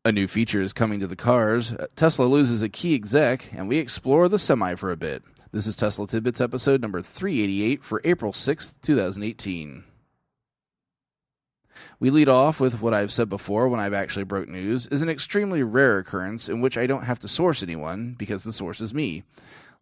A new feature is coming to the cars. Tesla loses a key exec, and we explore the Semi for a bit. This is Tesla Tidbits episode number 388 for April 6th, 2018. We lead off with what I've said before when I've actually broke news is an extremely rare occurrence in which I don't have to source anyone because the source is me.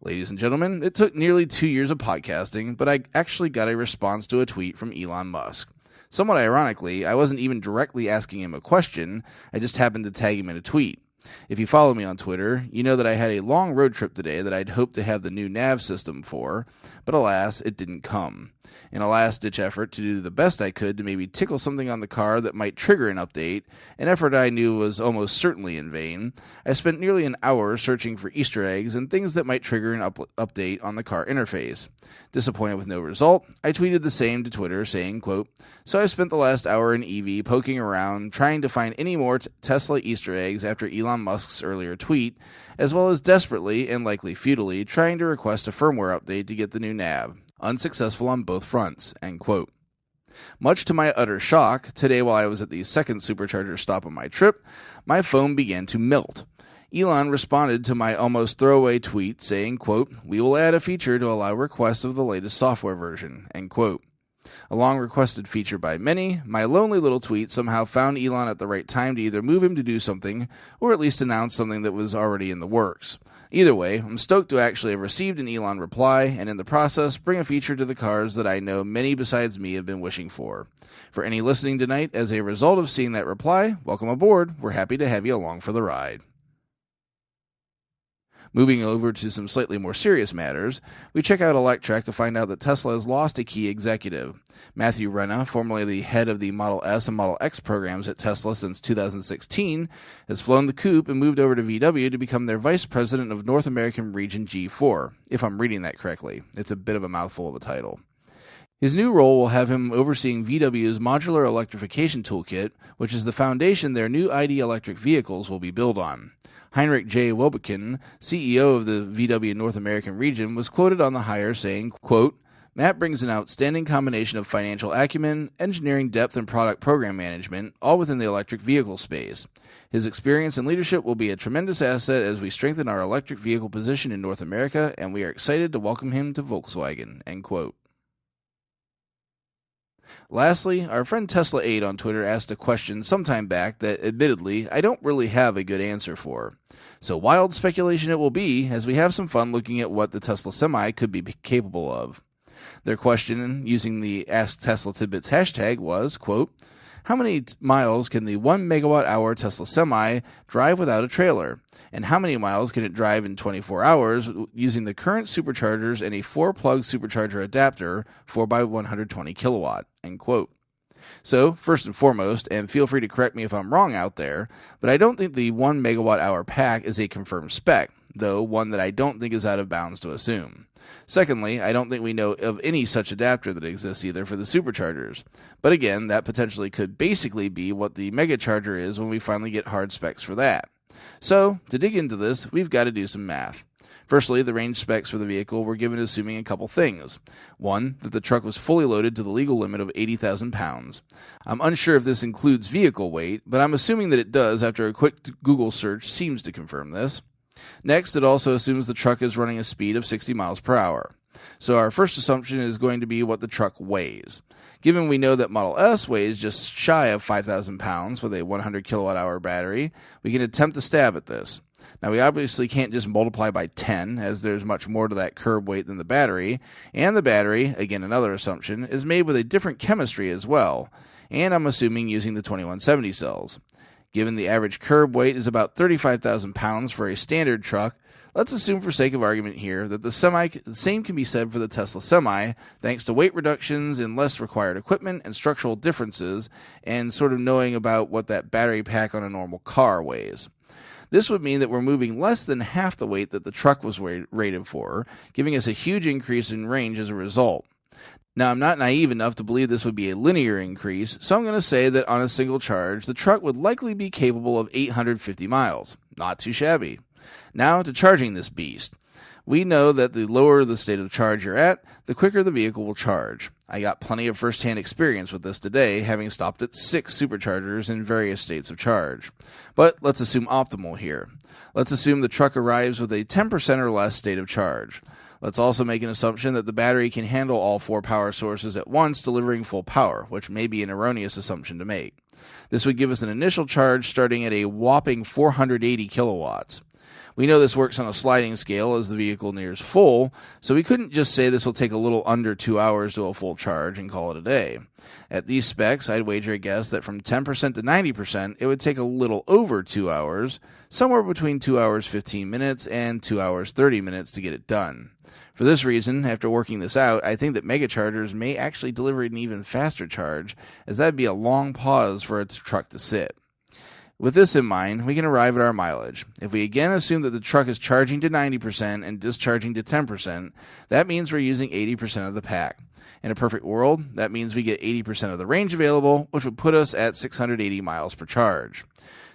Ladies and gentlemen, it took nearly 2 years of podcasting, but I actually got a response to a tweet from Elon Musk. Somewhat ironically, I wasn't even directly asking him a question, I just happened to tag him in a tweet. If you follow me on Twitter, you know that I had a long road trip today that I'd hoped to have the new nav system for, but alas, it didn't come. In a last-ditch effort to do the best I could to maybe tickle something on the car that might trigger an update, an effort I knew was almost certainly in vain, I spent nearly an hour searching for Easter eggs and things that might trigger an update on the car interface. Disappointed with no result, I tweeted the same to Twitter saying, quote, "So I spent the last hour in EV poking around trying to find any more Tesla Easter eggs after Elon Musk's earlier tweet, as well as desperately, and likely futilely, trying to request a firmware update to get the new nav. Unsuccessful on both fronts," end quote. Much to my utter shock, today while I was at the second supercharger stop on my trip, my phone began to melt. Elon responded to my almost throwaway tweet saying, quote, "We will add a feature to allow requests of the latest software version," end quote. A long requested feature by many, my lonely little tweet somehow found Elon at the right time to either move him to do something, or at least announce something that was already in the works. Either way, I'm stoked to actually have received an Elon reply, and in the process, bring a feature to the cars that I know many besides me have been wishing for. For any listening tonight, as a result of seeing that reply, welcome aboard. We're happy to have you along for the ride. Moving over to some slightly more serious matters, we check out Electrek to find out that Tesla has lost a key executive. Matthew Renna, formerly the head of the Model S and Model X programs at Tesla since 2016, has flown the coop and moved over to VW to become their vice president of North American Region G4, if I'm reading that correctly. It's a bit of a mouthful of a title. His new role will have him overseeing VW's modular electrification toolkit, which is the foundation their new ID electric vehicles will be built on. Heinrich J. Wilbekin, CEO of the VW North American region, was quoted on the hire saying, quote, "Matt brings an outstanding combination of financial acumen, engineering depth, and product program management, all within the electric vehicle space. His experience and leadership will be a tremendous asset as we strengthen our electric vehicle position in North America, and we are excited to welcome him to Volkswagen," end quote. Lastly, our friend Tesla8 on Twitter asked a question sometime back that, admittedly, I don't really have a good answer for. So wild speculation it will be, as we have some fun looking at what the Tesla Semi could be capable of. Their question, using the Ask Tesla Tidbits hashtag, was, quote, "How many miles can the 1 megawatt-hour Tesla Semi drive without a trailer? And how many miles can it drive in 24 hours using the current superchargers and a 4-plug supercharger adapter 4x120 kilowatt?" End quote. So, first and foremost, and feel free to correct me if I'm wrong out there, but I don't think the 1 megawatt-hour pack is a confirmed spec, though one that I don't think is out of bounds to assume. Secondly, I don't think we know of any such adapter that exists either for the superchargers. But again, that potentially could basically be what the megacharger is when we finally get hard specs for that. So, to dig into this, we've got to do some math. Firstly, the range specs for the vehicle were given assuming a couple things. One, that the truck was fully loaded to the legal limit of 80,000 pounds. I'm unsure if this includes vehicle weight, but I'm assuming that it does after a quick Google search seems to confirm this. Next, it also assumes the truck is running a speed of 60 miles per hour. So our first assumption is going to be what the truck weighs. Given we know that Model S weighs just shy of 5,000 pounds with a 100 kilowatt-hour battery, we can attempt a stab at this. Now, we obviously can't just multiply by 10, as there's much more to that curb weight than the battery, and the battery, again another assumption, is made with a different chemistry as well, and I'm assuming using the 2170 cells. Given the average curb weight is about 35,000 pounds for a standard truck, let's assume for sake of argument here that the same can be said for the Tesla Semi, thanks to weight reductions and less required equipment and structural differences, and sort of knowing about what that battery pack on a normal car weighs. This would mean that we're moving less than half the weight that the truck was rated for, giving us a huge increase in range as a result. Now, I'm not naive enough to believe this would be a linear increase, so I'm going to say that on a single charge, the truck would likely be capable of 850 miles. Not too shabby. Now to charging this beast. We know that the lower the state of charge you're at, the quicker the vehicle will charge. I got plenty of first-hand experience with this today, having stopped at 6 superchargers in various states of charge. But let's assume optimal here. Let's assume the truck arrives with a 10% or less state of charge. Let's also make an assumption that the battery can handle all 4 power sources at once, delivering full power, which may be an erroneous assumption to make. This would give us an initial charge starting at a whopping 480 kilowatts. We know this works on a sliding scale as the vehicle nears full, so we couldn't just say this will take a little under 2 hours to a full charge and call it a day. At these specs, I'd wager a guess that from 10% to 90%, it would take a little over 2 hours, somewhere between 2 hours 15 minutes and 2 hours 30 minutes to get it done. For this reason, after working this out, I think that megachargers may actually deliver an even faster charge, as that would be a long pause for a truck to sit. With this in mind, we can arrive at our mileage. If we again assume that the truck is charging to 90% and discharging to 10%, that means we're using 80% of the pack. In a perfect world, that means we get 80% of the range available, which would put us at 680 miles per charge.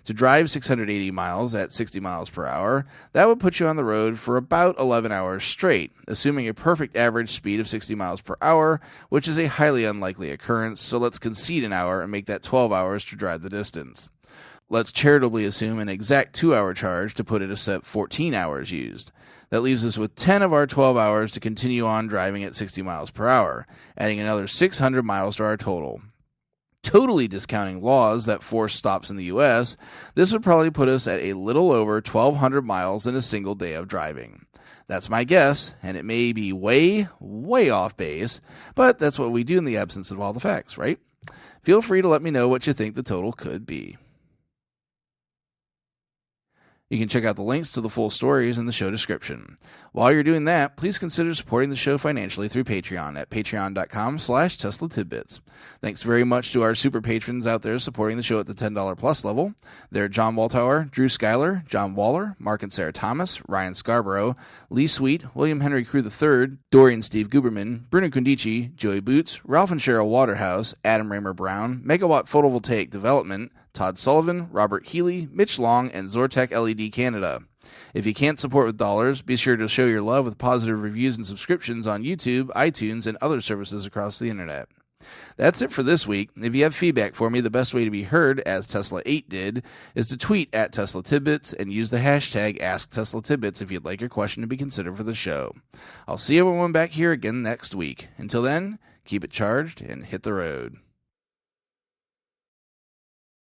To drive 680 miles at 60 miles per hour, that would put you on the road for about 11 hours straight, assuming a perfect average speed of 60 miles per hour, which is a highly unlikely occurrence, so let's concede an hour and make that 12 hours to drive the distance. Let's charitably assume an exact 2-hour charge to put it at 14 hours used. That leaves us with 10 of our 12 hours to continue on driving at 60 miles per hour, adding another 600 miles to our total. Totally discounting laws that force stops in the U.S., this would probably put us at a little over 1,200 miles in a single day of driving. That's my guess, and it may be way, way off base, but that's what we do in the absence of all the facts, right? Feel free to let me know what you think the total could be. You can check out the links to the full stories in the show description. While you're doing that, please consider supporting the show financially through Patreon at patreon.com/Tesla Tidbits. Thanks very much to our super patrons out there supporting the show at the $10 plus level. They're John Waltower, Drew Schuyler, John Waller, Mark and Sarah Thomas, Ryan Scarborough, Lee Sweet, William Henry Crew III, Dorian Steve Guberman, Bruno Condici, Joey Boots, Ralph and Cheryl Waterhouse, Adam Raymer Brown, Megawatt Photovoltaic Development, Todd Sullivan, Robert Healy, Mitch Long, and Zortec LED Canada. If you can't support with dollars, be sure to show your love with positive reviews and subscriptions on YouTube, iTunes, and other services across the internet. That's it for this week. If you have feedback for me, the best way to be heard, as Tesla 8 did, is to tweet at Tesla Tidbits and use the hashtag AskTeslaTidbits if you'd like your question to be considered for the show. I'll see everyone back here again next week. Until then, keep it charged and hit the road.